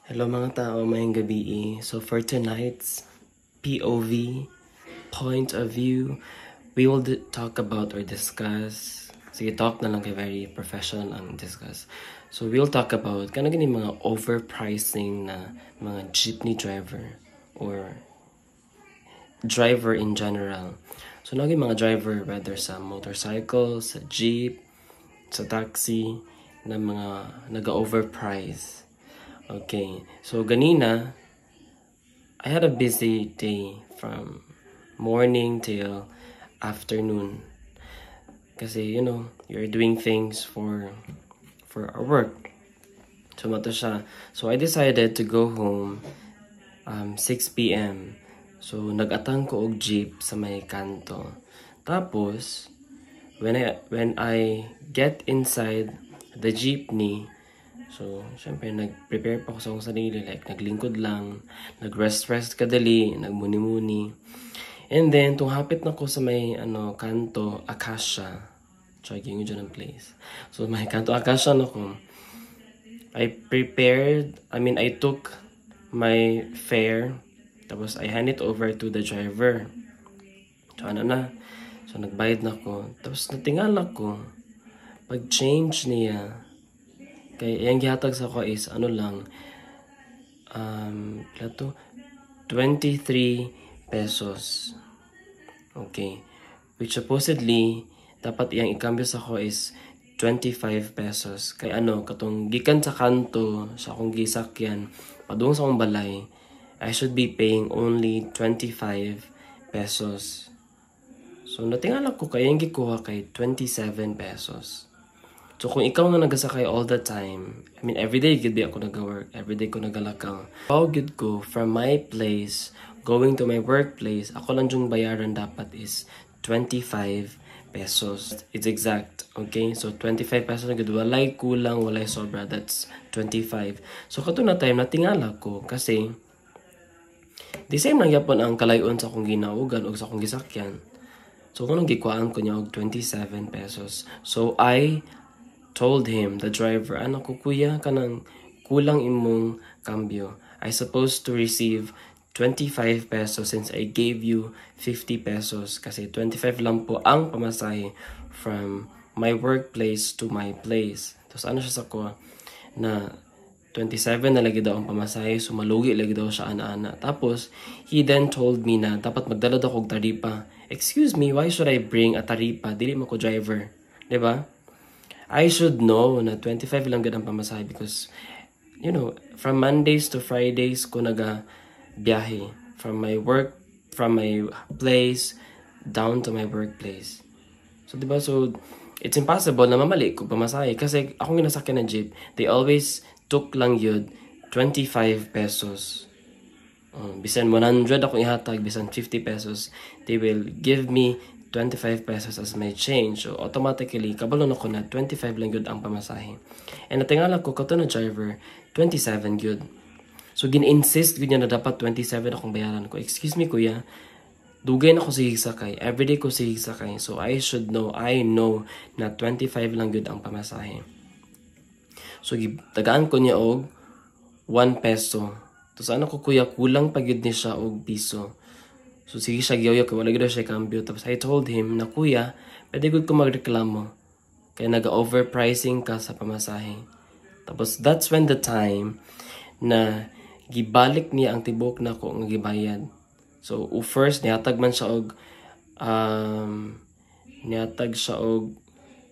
Hello mga tao, mayang gabi. So for tonight's POV, point of view, we will talk about or discuss. Sige, talk na lang kay very professional ang discuss. So we'll talk about kanang gani mga overpricing na mga jeepney driver or driver in general. So naging mga driver whether sa motorcycle, sa jeep, sa taxi na mga naga-overprice. Okay, so ganina, I had a busy day from morning till afternoon. Kasi, you're doing things for our work. So, mato siya. So, I decided to go home 6 p.m. So, nag-atang ko og jeep sa may kanto. Tapos, when I get inside the jeepney, so, syempre, nag-prepare pa ako sa akong sarili. Like, naglingkod lang, nag-rest kadali, nagmuni-muni. And then, tung hapit na ko sa may, kanto, Acacia. Try yung dyan ang place. So, may kanto, Acacia na ko. I took my fare. Tapos, I hand it over to the driver. So, So, nagbayad na ko. Tapos, natingala ko. Pag-change niya, kaya yung gihatag sa ko is lang 23 pesos. Okay. Which supposedly dapat iyang ikambyo sa ko is 25 pesos. Kaya katong gikan sa kanto sa akong gisakyan padung sa akong balay, I should be paying only 25 pesos. So natingala ko kaya yung gikuha kay 27 pesos. So, kung ikaw nga nagasakay all the time, everyday good be ako nag-work, everyday ko nagalakaw. How good ko from my place, going to my workplace, ako lang yung bayaran dapat is 25 pesos. It's exact, okay? So, 25 pesos na good. Walay kulang, walay sobra. That's 25. So, kato na time, natingala ko kasi the same lang yapon ang kalayon sa akong ginaugan o sa akong gisakyan. So, kung nang gikuhaan ko niya og 27 pesos. So, I told him, the driver, ko kuya, kanang kulang imong cambio. I supposed to receive 25 pesos since I gave you 50 pesos. Kasi 25 lang po ang pamasahe from my workplace to my place. Tapos siya sa ko na 27 na lagi daw ang pamasahe, so malugi lagi daw siya ana-ana. Tapos, he then told me na dapat magdala daw kog taripa. Excuse me, why should I bring a taripa? Dili mo ko driver. Diba? I should know na 25 lang gud ang pamasahe because, from Mondays to Fridays ko biyahe from my place down to my workplace. So, diba? So, it's impossible na mamali ko pamasahe kasi akong ginasakyan na jeep, they always took lang yun 25 pesos. Bisan 100 akong ihatag, bisan 50 pesos, they will give me 25 pesos as my change. So, automatically, kabalon ako na 25 lang yun ang pamasahe. And natingala ko, kato na driver, 27 yun. So, gin-insist yun niya na dapat 27 akong bayaran ko. Excuse me, kuya. Dugay na ko sa higsakay. Everyday ko sa higsakay. So, I know na 25 lang yun ang pamasahe. So, tagaan ko niya og 1 peso. Tapos, ko kuya, kulang pag yun niya siya og piso. So, sige siya giyaw kaya wala gano'n siya cambio. Tapos, I told him na, kuya, pwede ko magreklamo. Kaya nag-overpricing ka sa pamasahe. Tapos, that's when the time na gibalik niya ang tibok na ko ng gibayad. So, first, nihatag man siya og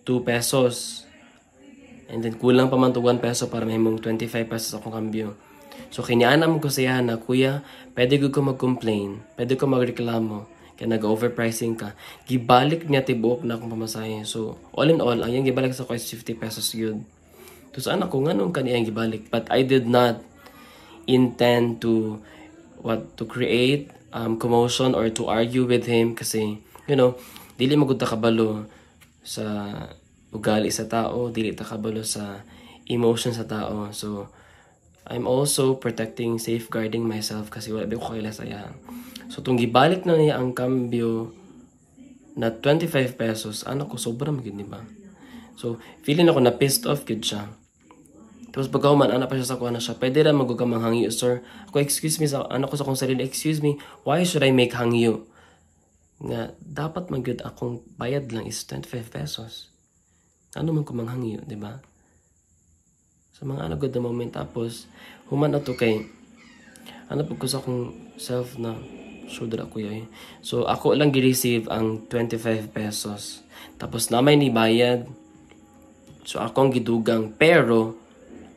2 pesos. And then, kulang pa man to 1 peso para mahimong 25 pesos akong cambio. So, kinianam ko siya na, kuya, pwede ko mag-complain, pwede ko magreklamo, kaya nag-overpricing ka. Gibalik niya tibuok na akong pamasahe. So, all in all, ang yung gibalik sa ko is 50 pesos yun. So, saan ako, nga nung kaniyang gibalik? But I did not intend to create commotion or to argue with him kasi, dili magud ta kabalo sa ugali sa tao, dili ta kabalo sa emotion sa tao. So, I'm also protecting, safeguarding myself kasi wala ba ko kaila saya. So, itong gibalik na niya ang cambio na 25 pesos, ko, sobra magiging, diba? So, feeling ako na pissed off yun siya. Tapos pagkahuman, anak pa siya sa kuha na siya, pwede ra magugamang hangyo, sir. Ako, excuse me, sa anak ko sa kong sarili, excuse me, why should I make hangyo? Nga, dapat magyud akong bayad lang is 25 pesos. Ano man ko manghangyo, di ba? Sa mga anak good na moment, tapos, human na to kay, ano po ko sa akong self na, sure ako yun. So, ako lang gi-receive ang 25 pesos. Tapos, na may nibayad. So, akong gidugang, pero,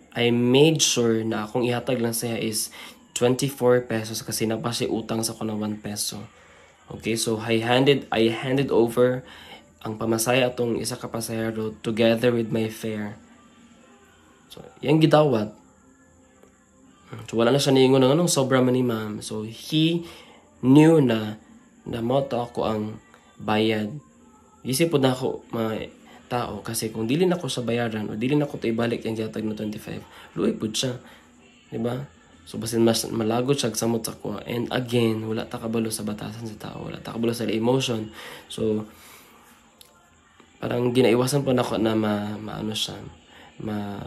I made sure na akong ihatag lang siya is 24 pesos kasi napa siya utang sa ko na 1 peso. Okay, so I handed over ang pamasaya atong isa ka pasahero together with my fare. So, yung gidawat. So, wala na siya niingon ng anong sobra man ni ma'am. So, he knew na moto ako ang bayad. Isip po na ako mga tao kasi kung dili na ko sa bayaran o dili na ko ito ibalik yung gihatag na 25, luoy po siya. Diba? So, basin mas malagod siya samot sa kuha. And again, wala ta kabalo sa batasan sa tao. Wala ta kabalo sa emotion. So, parang ginaiwasan po na ako na maano siya.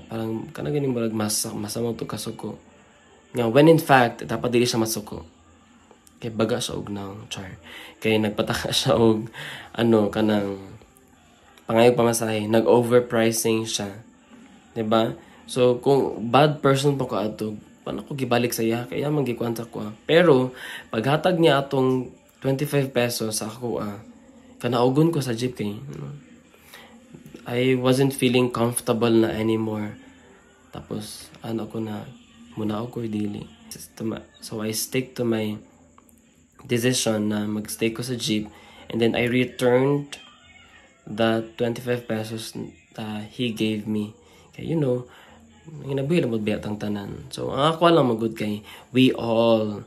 Parang kanaganing balag masama to kasuko. Nga, when in fact, dapat dili siya masuko. Kaya baga siya og ng char. Kaya nagpataka siya og kanang pangayong pamasahe. Nag-overpricing siya. Diba? So, kung bad person pa ko ato, paano ko gibalik sa iya? Kaya magkikwanta ko. Pero, paghatag niya atong 25 pesos sa ako, kanaugon ko sa jeep kay, I wasn't feeling comfortable na anymore. Tapos, ko na, muna ako dili. So, I stick to my decision na magstay ko sa jeep. And then, I returned the 25 pesos he gave me. Kaya, ginabuhi lang mo biyatang tanan. So, ang ako lang magud kay, we all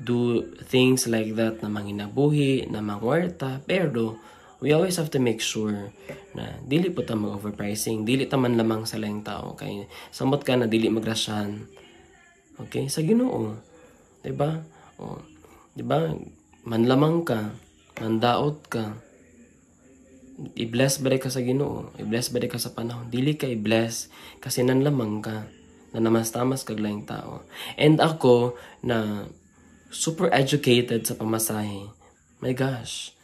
do things like that na manginabuhi, na mangwarta, pero we always have to make sure na dili po ta mag-overpricing, dili ta man lamang sa laing tao, kay samot ka na dili magrasyahan. Okay? Sa Ginoo. Diba? O, diba? Manlamang ka, mandaot ka, i-bless ba ka sa Ginoo? I-bless ba ka sa panahon? Dili ka i-bless kasi nanlamang ka na namas-tamas kag laing tao. And ako na super educated sa pamasahe. My gosh.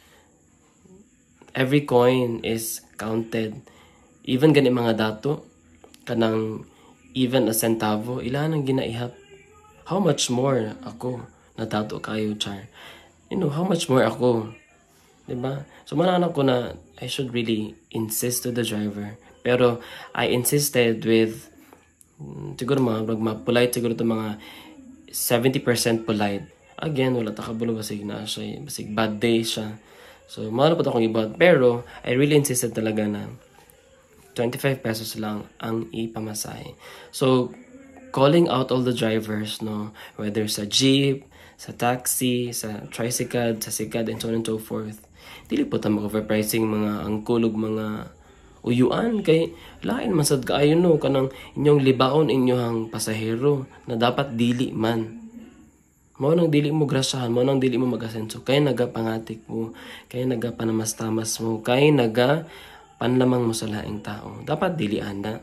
Every coin is counted. Even gani mga dato, kanang even a centavo, ilan ang ginaihap. How much more ako na dato kayo, char? How much more ako? Diba? So, malaman ko na I should really insist to the driver. Pero, I insisted with, siguro mga polite, siguro ito mga 70% polite. Again, wala takabulo, basig na siya, basig bad day siya. So, mahal po akong ibot. Pero, I really insisted talaga na 25 pesos lang ang ipamasahe. So, calling out all the drivers, whether sa jeep, sa taxi, sa tricycle, sa sikad, and so on and so forth. Dili po ta mag-overpricing mga angkulog, mga uyuan kay lain masad kaayo kanang inyong libaon inyong pasahero na dapat dili man. Mao nang dili mo grasyahan, mao nang dili mo magasenso, kay nagapangatik mo, kay nagapanamastamas mo, kay panlamang mo sa laing tao. Dapat dili anda.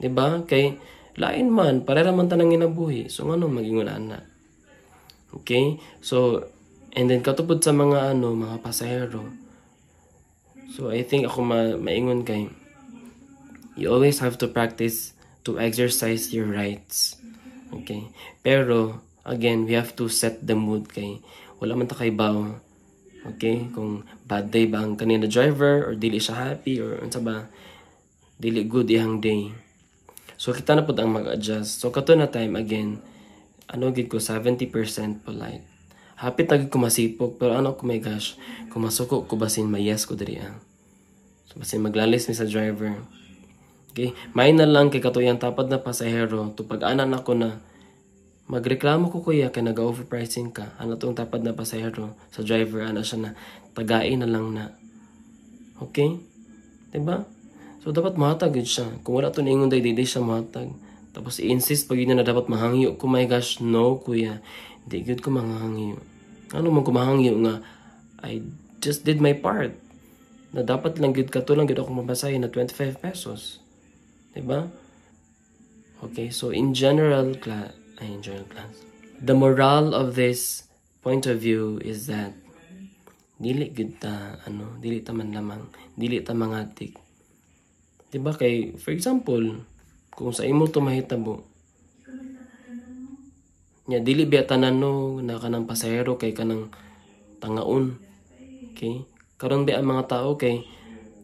Diba? Kay lain man, parera man tanang inabuhi. So ngano magingon ana. Okay? So, and then katupod sa mga mga pasahero. So I think ako maingon kay you always have to practice to exercise your rights. Okay? Pero again, we have to set the mood kay wala man ta kay bawo. Okay? Kung bad day ba ang kanina driver or dili siya happy or unsa ba dili good ihang day. So kita na pud ang mag-adjust. So kato na time again, gid ko 70% polite. Happy tagi ko masipok, pero ko my gosh, kung masuko ko basin mayas ko diri So basin maglalis mi sa driver. Okay? May na lang kay katuyang tapad na pasahero, to pag-anan ako na magreklamo ko kuya kay nag-overpricing ka. Tong tapad na pasahero sa driver, siya na tagain na lang na. Okay? Diba? So dapat mahatag yun siya. Kung wala to ningon day siya mahatag. Tapos i-insist pag yun na dapat mahangyo ko, my gosh, no kuya. Di good ko mahangyo. Ano man ko mahangyo nga, I just did my part. Na dapat lang good ka to lang good ako mabasahin na 25 pesos. Diba? Okay, so in general class, the moral of this point of view is that dili gid ta dili ta man lamang, dili ta mangatik. Diba kay for example, kung sa imo to mahitabo, nya dili biya tanan no na kanang pasahero kay kanang tangaon. Okay? Karon ba ang mga tao kay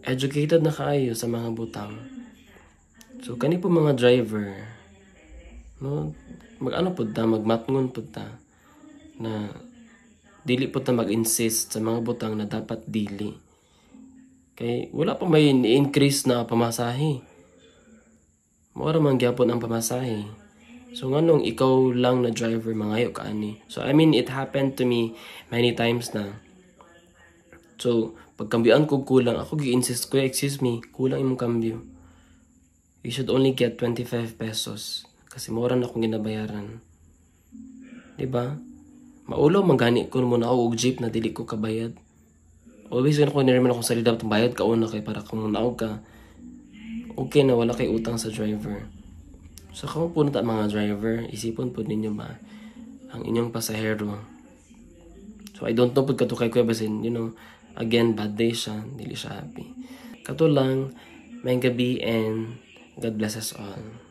educated na kaayo sa mga butang. So kani po mga driver, no, mag-ano pud ta, magmatngon pud ta na dili pud ta mag-insist sa mga butang na dapat dili. Kay wala pa may increase na pamasahe. Mura man gyapon ang pamasahe. So nganong ikaw lang na driver mangayo ka ani. So I mean it happened to me many times na. So pagkambian ko kulang, ako gi-insist ko, excuse me, kulang imong kambyo. You should only get 25 pesos kasi mura na akong ginabayaran. Diba? Maulaw magani ko muna ako og jeep na dili ko kabayad. Always when ako niriman akong salida itong bayad kauna kay para kung naog ka, okay na wala kay utang sa driver. So kung po na mga driver, isipon po ninyo ba ang inyong pasahero. So I don't know pud kato kay Kuya basin, again, bad day siya, dili siya happy. Kato lang, may gabi and God bless us all.